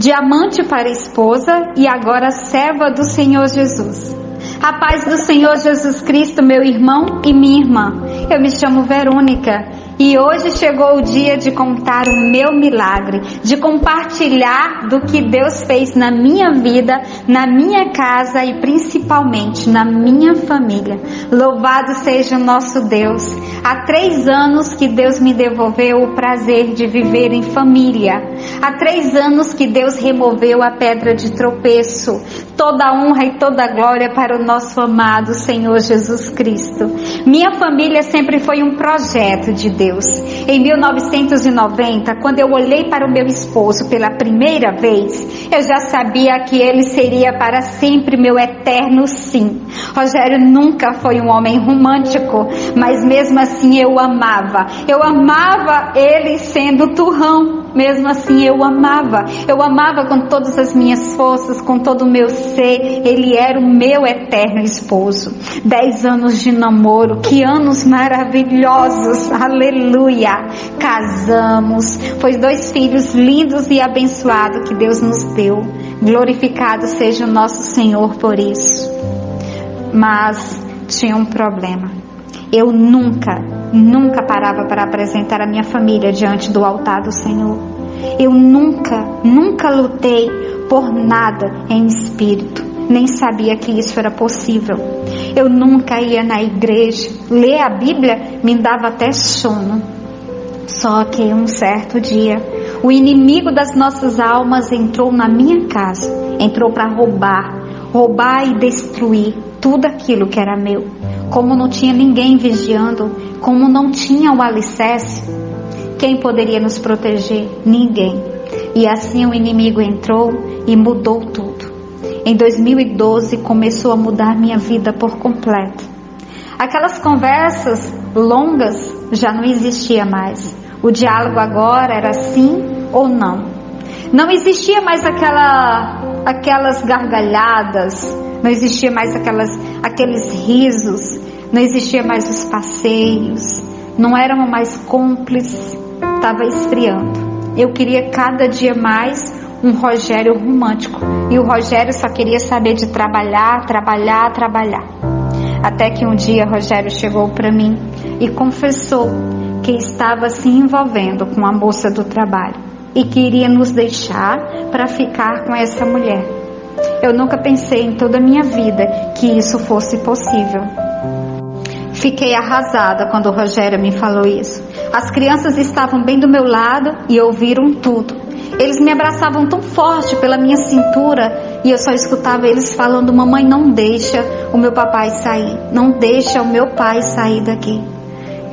de amante para esposa e agora serva do Senhor Jesus. A paz do Senhor Jesus Cristo, meu irmão e minha irmã. Eu me chamo Verônica e hoje chegou o dia de contar o meu milagre, de compartilhar do que Deus fez na minha vida, na minha casa e principalmente na minha família. Louvado seja o nosso Deus. Há 3 anos que Deus me devolveu o prazer de viver em família. Há 3 anos que Deus removeu a pedra de tropeço. Toda a honra e toda a glória para o nosso amado Senhor Jesus Cristo. Minha família sempre foi um projeto de Deus. Em 1990, quando eu olhei para o meu esposo pela primeira vez, eu já sabia que ele seria para sempre meu eterno sim. Rogério nunca foi um homem romântico, mas mesmo assim eu amava. Eu amava ele sendo turrão. Mesmo assim eu amava com todas as minhas forças, com todo o meu ser. Ele era o meu eterno esposo. 10 anos de namoro, que anos maravilhosos, aleluia. Casamos, foi 2 filhos lindos e abençoados que Deus nos deu. Glorificado seja o nosso Senhor por isso. Mas tinha um problema. Eu nunca parava para apresentar a minha família diante do altar do Senhor. Eu nunca lutei por nada em espírito. Nem sabia que isso era possível. Eu nunca ia na igreja. Ler a Bíblia me dava até sono. Só que um certo dia, o inimigo das nossas almas entrou na minha casa. Entrou para roubar e destruir tudo aquilo que era meu. Como não tinha ninguém vigiando, como não tinha o alicerce, quem poderia nos proteger? Ninguém. E assim o inimigo entrou e mudou tudo. Em 2012 começou a mudar minha vida por completo. Aquelas conversas longas já não existia mais. O diálogo agora era sim ou não. Não existia mais aquelas gargalhadas, não existia mais aqueles risos, não existia mais os passeios, não éramos mais cúmplices, estava esfriando. Eu queria cada dia mais um Rogério romântico, e o Rogério só queria saber de trabalhar. Até que um dia Rogério chegou para mim e confessou que estava se envolvendo com a moça do trabalho e queria nos deixar para ficar com essa mulher. Eu nunca pensei em toda a minha vida que isso fosse possível. Fiquei arrasada quando o Rogério me falou isso. As crianças estavam bem do meu lado e ouviram tudo. Eles me abraçavam tão forte pela minha cintura e eu só escutava eles falando: mamãe, não deixa o meu papai sair, não deixa o meu pai sair daqui.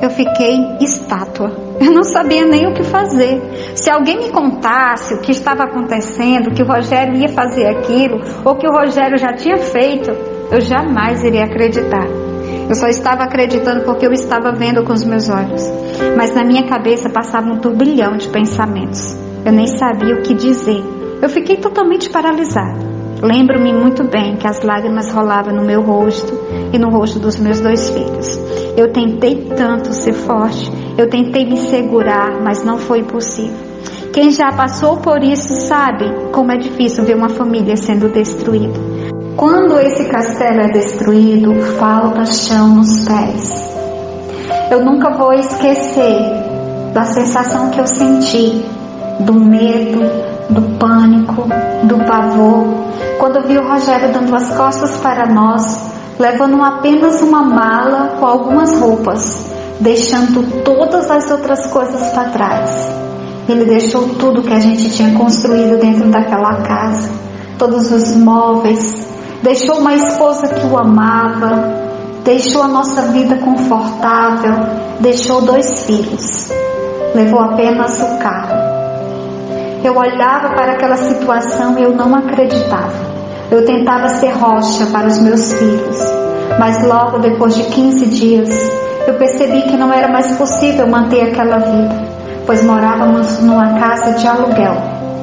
Eu fiquei estátua. Eu não sabia nem o que fazer. Se alguém me contasse o que estava acontecendo, que o Rogério ia fazer aquilo, ou que o Rogério já tinha feito, eu jamais iria acreditar. Eu só estava acreditando porque eu estava vendo com os meus olhos. Mas na minha cabeça passava um turbilhão de pensamentos. Eu nem sabia o que dizer. Eu fiquei totalmente paralisada. Lembro-me muito bem que as lágrimas rolavam no meu rosto e no rosto dos meus 2 filhos. Eu tentei tanto ser forte, eu tentei me segurar, mas não foi possível. Quem já passou por isso sabe como é difícil ver uma família sendo destruída. Quando esse castelo é destruído, falta chão nos pés. Eu nunca vou esquecer da sensação que eu senti, do medo, do pânico, do pavor, quando vi o Rogério dando as costas para nós, levando apenas uma mala com algumas roupas, deixando todas as outras coisas para trás. Ele deixou tudo que a gente tinha construído dentro daquela casa, todos os móveis, deixou uma esposa que o amava, deixou a nossa vida confortável, deixou 2 filhos, levou apenas o carro. Eu olhava para aquela situação e eu não acreditava. Eu tentava ser rocha para os meus filhos, mas logo depois de 15 dias, eu percebi que não era mais possível manter aquela vida, pois morávamos numa casa de aluguel.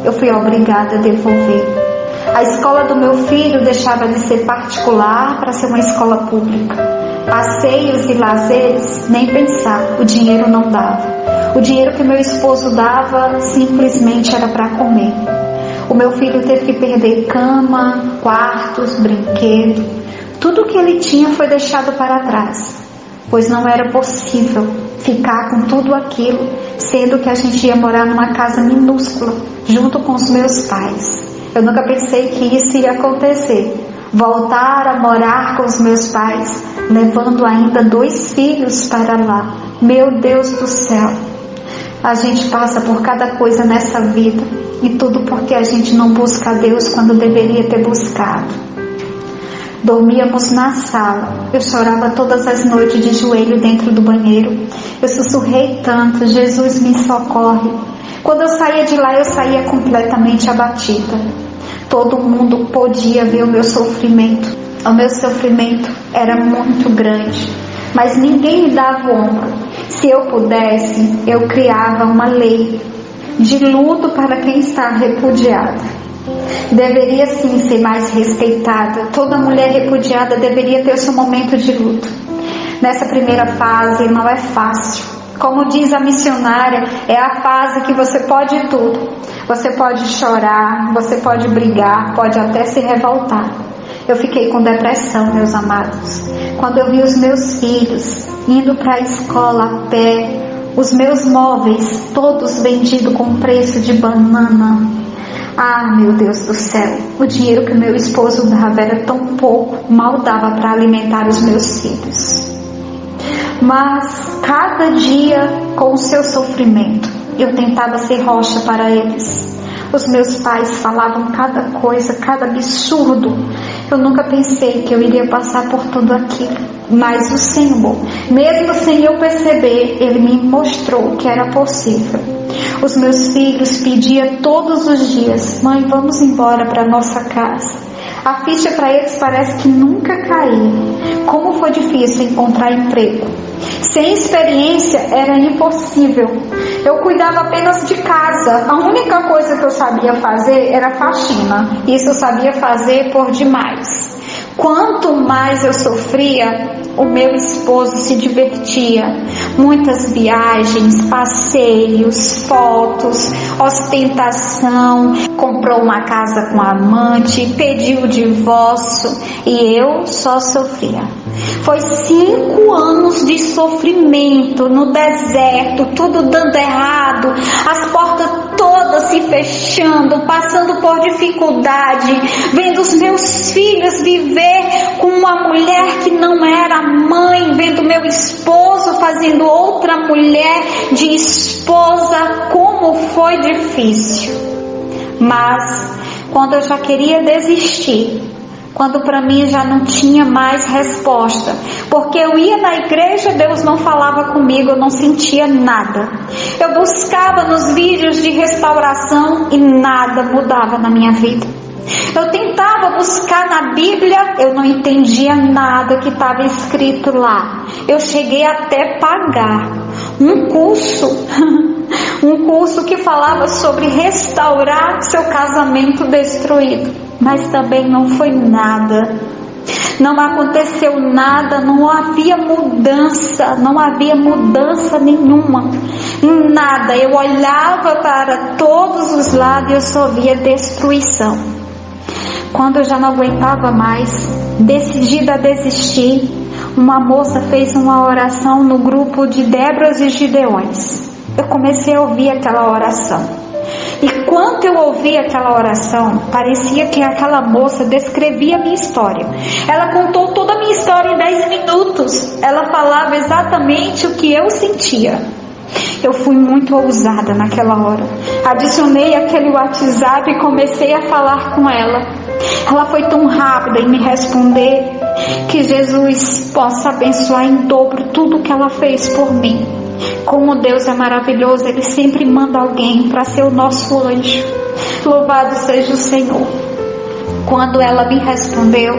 Eu fui obrigada a devolver. A escola do meu filho deixava de ser particular para ser uma escola pública. Passeios e lazeres, nem pensar, o dinheiro não dava. O dinheiro que meu esposo dava simplesmente era para comer. O meu filho teve que perder cama, quartos, brinquedo. Tudo que ele tinha foi deixado para trás, pois não era possível ficar com tudo aquilo, sendo que a gente ia morar numa casa minúscula, junto com os meus pais. Eu nunca pensei que isso ia acontecer, voltar a morar com os meus pais, levando ainda 2 filhos para lá. Meu Deus do céu! A gente passa por cada coisa nessa vida, e tudo porque a gente não busca a Deus quando deveria ter buscado. Dormíamos na sala. Eu chorava todas as noites de joelho dentro do banheiro. Eu sussurrei tanto: Jesus, me socorre. Quando eu saía de lá, eu saía completamente abatida. Todo mundo podia ver o meu sofrimento. O meu sofrimento era muito grande, mas ninguém me dava o ombro. Se eu pudesse, eu criava uma lei de luto para quem está repudiada. Deveria sim ser mais respeitada. Toda mulher repudiada deveria ter o seu momento de luto. Nessa primeira fase não é fácil. Como diz a missionária, é a fase que você pode tudo. Você pode chorar, você pode brigar, pode até se revoltar. Eu fiquei com depressão, meus amados, quando eu vi os meus filhos indo para a escola a pé, os meus móveis todos vendidos com preço de banana. Ah, meu Deus do céu, o dinheiro que meu esposo dava era tão pouco, mal dava para alimentar os meus filhos. Mas cada dia, com o seu sofrimento, eu tentava ser rocha para eles. Os meus pais falavam cada coisa, cada absurdo. Eu nunca pensei que eu iria passar por tudo aquilo. Mas o Senhor, mesmo sem eu perceber, Ele me mostrou que era possível. Os meus filhos pediam todos os dias: mãe, vamos embora para nossa casa. A ficha para eles parece que nunca caía. Como foi difícil encontrar emprego. Sem experiência era impossível. Eu cuidava apenas de casa. A única coisa que eu sabia fazer era faxina. Isso eu sabia fazer por demais. Quanto mais eu sofria, o meu esposo se divertia. Muitas viagens, passeios, fotos, ostentação. Comprou uma casa com amante, pediu o divórcio e eu só sofria. Foi 5 anos de sofrimento no deserto, tudo dando errado, as portas todas se fechando, passando por dificuldade, vendo os meus filhos viver com uma mulher que não era mãe, vendo meu esposo fazendo outra mulher de esposa. Como foi difícil. Mas quando eu já queria desistir, quando para mim já não tinha mais resposta, porque eu ia na igreja, Deus não falava comigo, eu não sentia nada. Eu buscava nos vídeos de restauração e nada mudava na minha vida. Eu tentava buscar na Bíblia, eu não entendia nada que estava escrito lá. Eu cheguei até pagar um curso que falava sobre restaurar seu casamento destruído, mas também não foi nada. Não aconteceu nada, não havia mudança nenhuma, nada. Eu olhava para todos os lados e eu só via destruição. Quando eu já não aguentava mais, decidida a desistir, uma moça fez uma oração no grupo de Débras e Gideões. Eu comecei a ouvir aquela oração. E quando eu ouvi aquela oração, parecia que aquela moça descrevia a minha história. Ela contou toda a minha história em 10 minutos. Ela falava exatamente o que eu sentia. Eu fui muito ousada naquela hora. Adicionei aquele WhatsApp e comecei a falar com ela. Ela foi tão rápida em me responder. Que Jesus possa abençoar em dobro tudo que ela fez por mim. Como Deus é maravilhoso, Ele sempre manda alguém para ser o nosso anjo. Louvado seja o Senhor. Quando ela me respondeu,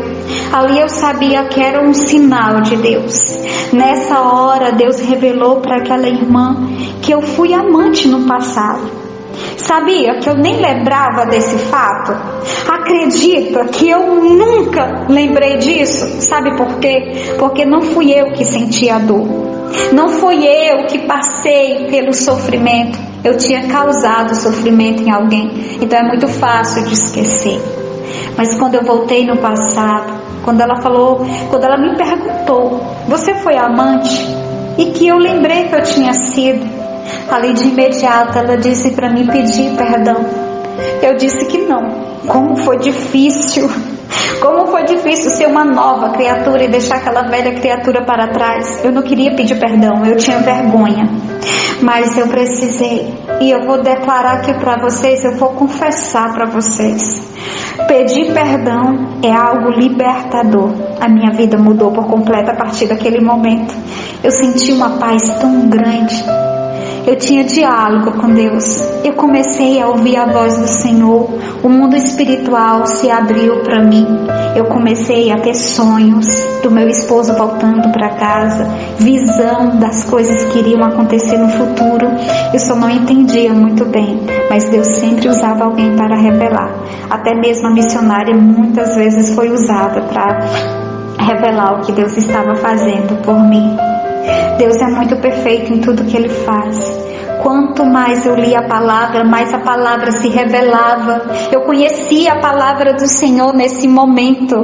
ali eu sabia que era um sinal de Deus. Nessa hora Deus revelou para aquela irmã que eu fui amante no passado. Sabia que eu nem lembrava desse fato? Acredita que eu nunca lembrei disso? Sabe por quê? Porque não fui eu que senti a dor. Não fui eu que passei pelo sofrimento. eu tinha causado sofrimento em alguém, então é muito fácil de esquecer. Mas quando eu voltei no passado, quando ela me perguntou, você foi amante? E que eu lembrei que eu tinha sido, ali de imediato ela disse para mim pedir perdão. Eu disse que não. Como foi difícil ser uma nova criatura e deixar aquela velha criatura para trás. Eu não queria pedir perdão, eu tinha vergonha, mas eu precisei. E eu vou declarar aqui para vocês, eu vou confessar para vocês, pedir perdão é algo libertador. A minha vida mudou por completo a partir daquele momento. Eu senti uma paz tão grande. Eu tinha diálogo com Deus. Eu comecei a ouvir a voz do Senhor. O mundo espiritual se abriu para mim. Eu comecei a ter sonhos do meu esposo voltando para casa, visão das coisas que iriam acontecer no futuro. Eu só não entendia muito bem, mas Deus sempre usava alguém para revelar. Até mesmo a missionária muitas vezes foi usada para revelar o que Deus estava fazendo por mim. Deus é muito perfeito em tudo que Ele faz. Quanto mais eu lia a palavra, mais a palavra se revelava. Eu conhecia a palavra do Senhor nesse momento.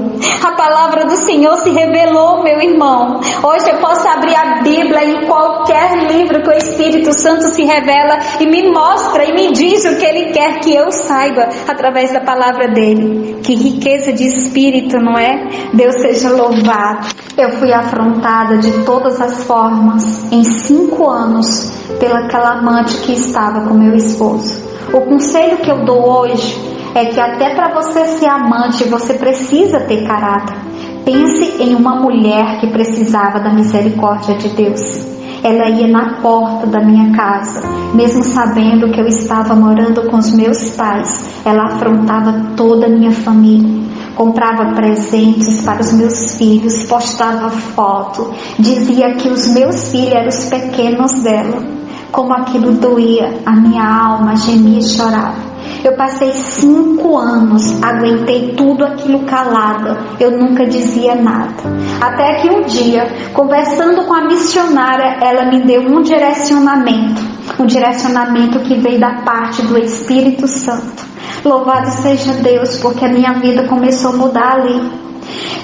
A palavra do Senhor se revelou, meu irmão. Hoje eu posso abrir a Bíblia em qualquer livro que o Espírito Santo se revela e me mostra e me diz o que Ele quer que eu saiba através da palavra dEle. Que riqueza de espírito, não é? Deus seja louvado. Eu fui afrontada de todas as formas em 5 anos pelaquela amante que estava com meu esposo. O conselho que eu dou hoje é que até para você ser amante você precisa ter caráter. Pense em uma mulher que precisava da misericórdia de Deus. Ela ia na porta da minha casa, mesmo sabendo que eu estava morando com os meus pais. Ela afrontava toda a minha família. Comprava presentes para os meus filhos, postava foto, dizia que os meus filhos eram os pequenos dela. Como aquilo doía, a minha alma gemia e chorava. Eu passei 5 anos, aguentei tudo aquilo calada, eu nunca dizia nada. Até que um dia, conversando com a missionária, ela me deu um direcionamento que veio da parte do Espírito Santo. Louvado seja Deus, porque a minha vida começou a mudar ali.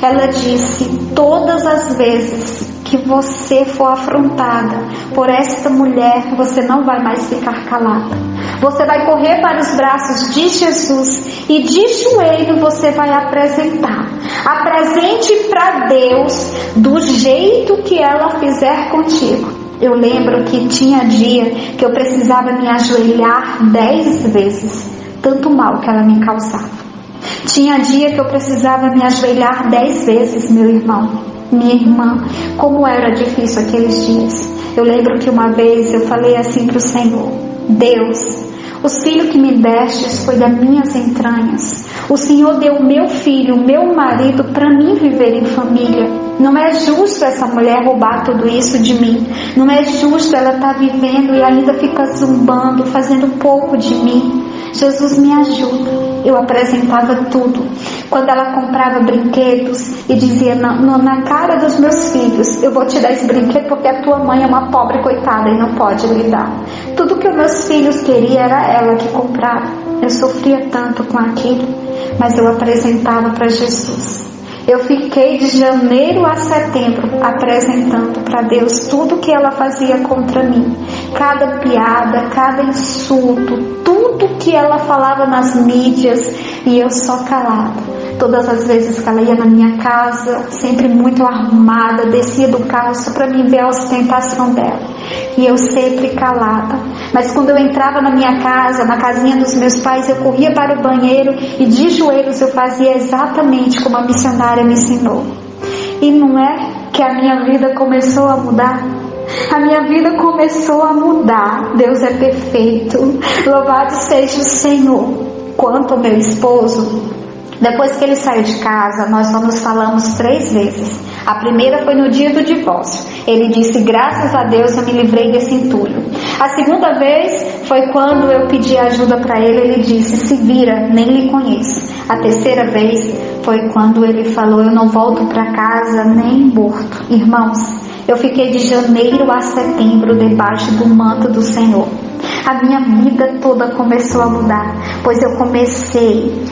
Ela disse, todas as vezes que você for afrontada por esta mulher, você não vai mais ficar calada. Você vai correr para os braços de Jesus e de joelho você vai apresentar. Apresente para Deus do jeito que ela fizer contigo. Eu lembro que tinha dia que eu precisava me ajoelhar 10 vezes, tanto mal que ela me causava. Tinha dia que eu precisava me ajoelhar 10 vezes, meu irmão, minha irmã, como era difícil aqueles dias. Eu lembro que uma vez eu falei assim para o Senhor, Deus, os filhos que me destes foi das minhas entranhas. O Senhor deu o meu filho, o meu marido, para mim viver em família. Não é justo essa mulher roubar tudo isso de mim. Não é justo ela estar vivendo e ainda ficar zumbando, fazendo pouco de mim. Jesus, me ajuda. Eu apresentava tudo. Quando ela comprava brinquedos e dizia na cara dos meus filhos, eu vou te dar esse brinquedo porque a tua mãe é uma pobre coitada e não pode lhe dar. Tudo que os meus filhos queriam era ela que comprava. Eu sofria tanto com aquilo, mas eu apresentava para Jesus. Eu fiquei de janeiro a setembro apresentando para Deus tudo que ela fazia contra mim. Cada piada, cada insulto, tudo que ela falava nas mídias e eu só calada. Todas as vezes que ela ia na minha casa, sempre muito arrumada, descia do carro só para mim ver a ostentação dela. E eu sempre calada. Mas quando eu entrava na minha casa, na casinha dos meus pais, eu corria para o banheiro e de joelhos eu fazia exatamente como a missionária me ensinou. E não é que a minha vida começou a mudar? A minha vida começou a mudar. Deus é perfeito. Louvado seja o Senhor. Quanto ao meu esposo, depois que ele saiu de casa, nós não nos falamos 3 vezes. A primeira foi no dia do divórcio. Ele disse, graças a Deus eu me livrei desse entulho. A segunda vez foi quando eu pedi ajuda para ele. Ele disse, se vira, nem lhe conheço. A terceira vez foi quando ele falou, eu não volto para casa nem morto. Irmãos, eu fiquei de janeiro a setembro debaixo do manto do Senhor. A minha vida toda começou a mudar, pois eu comecei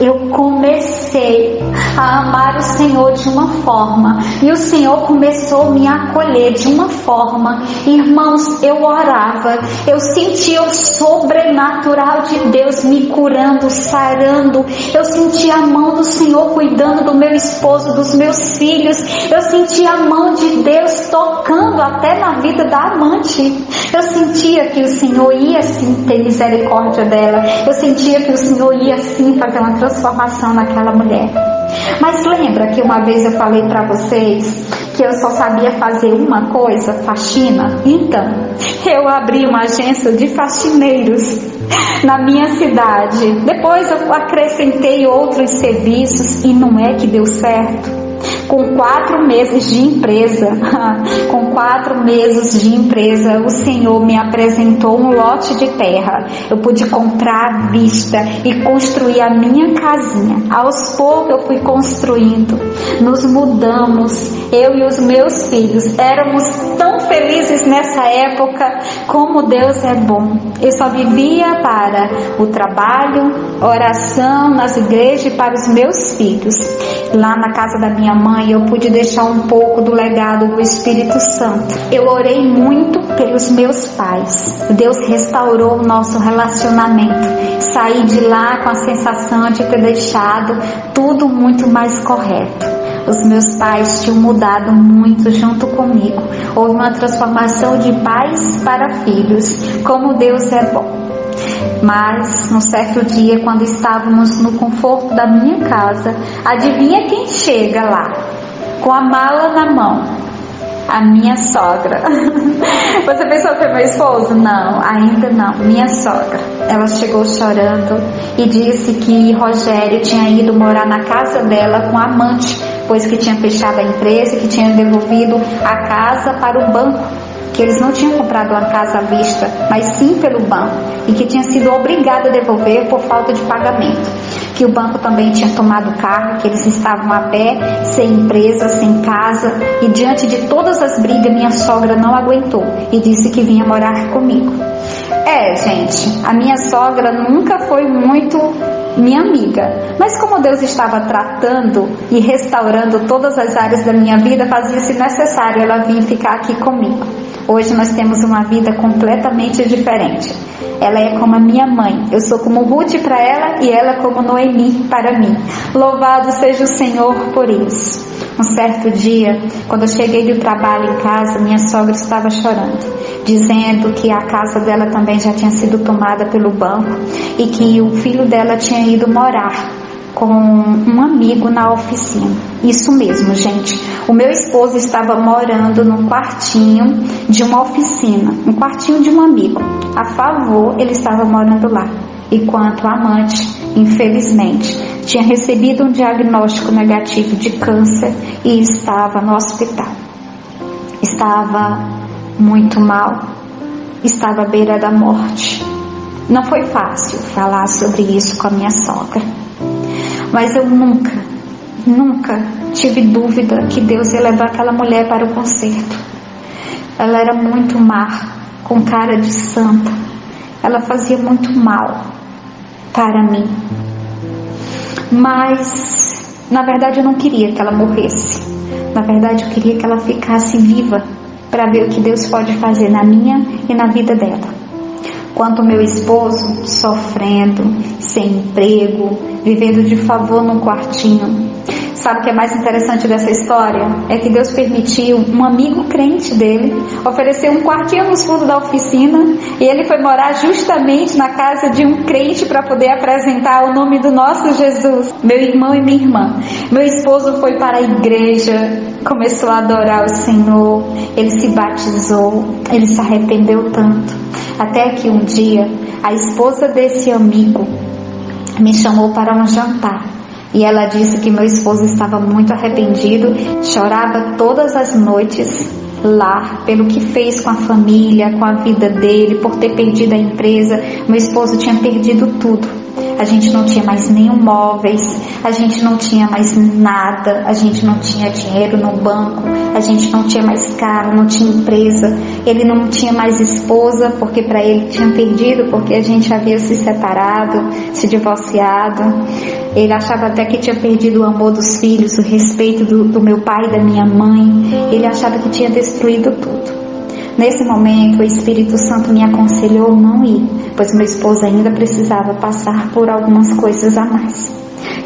a amar o Senhor de uma forma, e o Senhor começou a me acolher de uma forma. Irmãos, eu orava, eu sentia o sobrenatural de Deus me curando, sarando. Eu sentia a mão do Senhor cuidando do meu esposo, dos meus filhos. Eu sentia a mão de Deus tocando até na vida da amante. Eu sentia que o Senhor ia sim ter misericórdia dela. Eu sentia que o Senhor ia sim fazer uma transformação naquela mulher. Mas lembra que uma vez eu falei para vocês que eu só sabia fazer uma coisa, faxina? Então, eu abri uma agência de faxineiros na minha cidade. Depois eu acrescentei outros serviços e não é que deu certo. Com 4 meses de empresa, o Senhor me apresentou um lote de terra. Eu pude comprar à vista e construir a minha casinha. Aos poucos eu fui construindo, nos mudamos, eu e os meus filhos. Éramos tão felizes nessa época, como Deus é bom. Eu só vivia para o trabalho, oração nas igrejas e para os meus filhos. Lá na casa da minha mãe eu pude deixar um pouco do legado do Espírito Santo. Eu orei muito pelos meus pais. Deus restaurou o nosso relacionamento. Saí de lá com a sensação de ter deixado tudo muito mais correto. Os meus pais tinham mudado muito junto comigo. Houve uma transformação de pais para filhos. Como Deus é bom. Mas, num certo dia, quando estávamos no conforto da minha casa, adivinha quem chega lá? Com a mala na mão? A minha sogra. Você pensou que foi meu esposo? Não, ainda não. Minha sogra. Ela chegou chorando e disse que Rogério tinha ido morar na casa dela com a amante, pois que tinha fechado a empresa e que tinha devolvido a casa para o banco. Que eles não tinham comprado uma casa à vista, mas sim pelo banco, e que tinha sido obrigado a devolver por falta de pagamento. Que o banco também tinha tomado o carro, que eles estavam a pé, sem empresa, sem casa, e diante de todas as brigas, minha sogra não aguentou e disse que vinha morar comigo. Gente, a minha sogra nunca foi muito minha amiga, mas como Deus estava tratando e restaurando todas as áreas da minha vida, fazia-se necessário ela vir ficar aqui comigo. Hoje nós temos uma vida completamente diferente. Ela é como a minha mãe. Eu sou como Ruth para ela e ela como Noemi para mim. Louvado seja o Senhor por isso. Um certo dia, quando eu cheguei do trabalho em casa, minha sogra estava chorando, dizendo que a casa dela também já tinha sido tomada pelo banco e que o filho dela tinha ido morar com um amigo na oficina. Isso mesmo, gente. O meu esposo estava morando num quartinho de uma oficina, um quartinho de um amigo. A favor, ele estava morando lá. Enquanto a amante, infelizmente, tinha recebido um diagnóstico negativo de câncer e estava no hospital. Estava muito mal, estava à beira da morte. Não foi fácil falar sobre isso com a minha sogra. Mas eu nunca tive dúvida que Deus ia levar aquela mulher para o concerto. Ela era muito má, com cara de santa. Ela fazia muito mal para mim. Mas, na verdade, eu não queria que ela morresse. Na verdade, eu queria que ela ficasse viva para ver o que Deus pode fazer na minha e na vida dela. Quanto o meu esposo sofrendo, sem emprego, vivendo de favor num quartinho. Sabe o que é mais interessante dessa história? É que Deus permitiu um amigo crente dele oferecer um quartinho nos fundos da oficina e ele foi morar justamente na casa de um crente para poder apresentar o nome do nosso Jesus. Meu irmão e minha irmã. Meu esposo foi para a igreja, começou a adorar o Senhor, ele se batizou, ele se arrependeu tanto. Até que um dia a esposa desse amigo me chamou para um jantar. E ela disse que meu esposo estava muito arrependido, chorava todas as noites lá pelo que fez com a família, com a vida dele, por ter perdido a empresa. Meu esposo tinha perdido tudo. A gente não tinha mais nenhum móveis, a gente não tinha mais nada, a gente não tinha dinheiro no banco, a gente não tinha mais carro, não tinha empresa. Ele não tinha mais esposa, porque para ele tinha perdido, porque a gente havia se separado, se divorciado. Ele achava até que tinha perdido o amor dos filhos, o respeito do meu pai e da minha mãe. Ele achava que tinha destruído tudo. Nesse momento, o Espírito Santo me aconselhou não ir, pois meu esposo ainda precisava passar por algumas coisas a mais.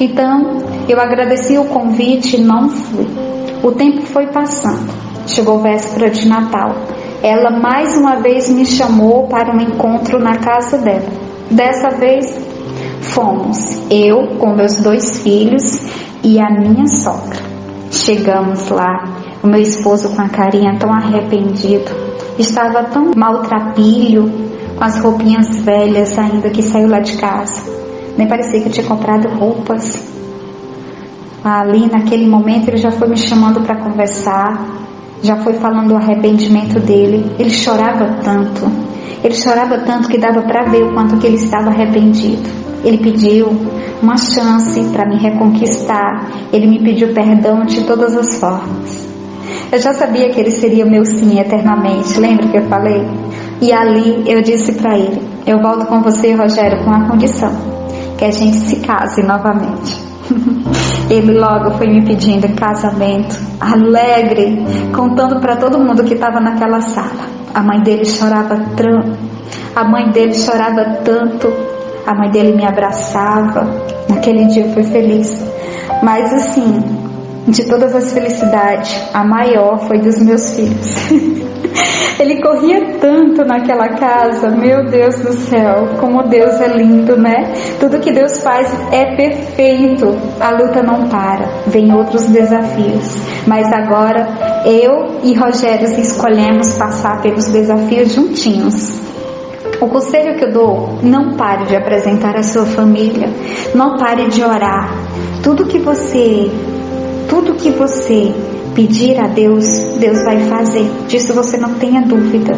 Então, eu agradeci o convite e não fui. O tempo foi passando. Chegou véspera de Natal. Ela mais uma vez me chamou para um encontro na casa dela. Dessa vez, fomos eu com meus 2 filhos e a minha sogra. Chegamos lá, o meu esposo com a carinha tão arrependido. Estava tão maltrapilho, com as roupinhas velhas ainda que saiu lá de casa. Nem parecia que eu tinha comprado roupas. Ali naquele momento ele já foi me chamando para conversar, já foi falando do arrependimento dele. Ele chorava tanto que dava para ver o quanto que ele estava arrependido. Ele pediu uma chance para me reconquistar, ele me pediu perdão de todas as formas. Eu já sabia que ele seria meu sim eternamente, lembra que eu falei? E ali eu disse para ele: eu volto com você, Rogério, com a condição que a gente se case novamente. Ele logo foi me pedindo em casamento, alegre, contando para todo mundo que estava naquela sala. A mãe dele chorava tanto, a mãe dele me abraçava. Naquele dia eu fui feliz, mas assim, de todas as felicidades, a maior foi dos meus filhos. Ele corria tanto naquela casa, meu Deus do céu, como Deus é lindo, né? Tudo que Deus faz é perfeito, a luta não para, vem outros desafios, mas agora eu e Rogério escolhemos passar pelos desafios juntinhos. O conselho que eu dou: não pare de apresentar a sua família, não pare de orar. Tudo que você pedir a Deus, Deus vai fazer. Disso você não tenha dúvida.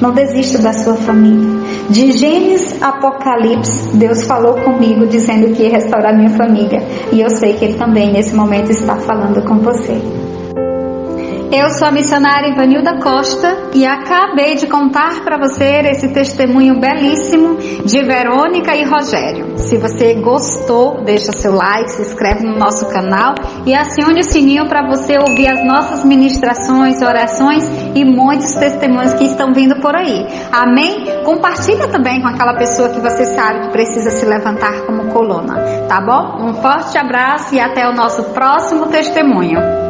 Não desista da sua família. De Gênesis a Apocalipse, Deus falou comigo dizendo que ia restaurar minha família. E eu sei que Ele também nesse momento está falando com você. Eu sou a missionária Ivanilda Costa e acabei de contar para você esse testemunho belíssimo de Verônica e Rogério. Se você gostou, deixa seu like, se inscreve no nosso canal e acione o sininho para você ouvir as nossas ministrações, orações e muitos testemunhos que estão vindo por aí. Amém? Compartilha também com aquela pessoa que você sabe que precisa se levantar como coluna, tá bom? Um forte abraço e até o nosso próximo testemunho.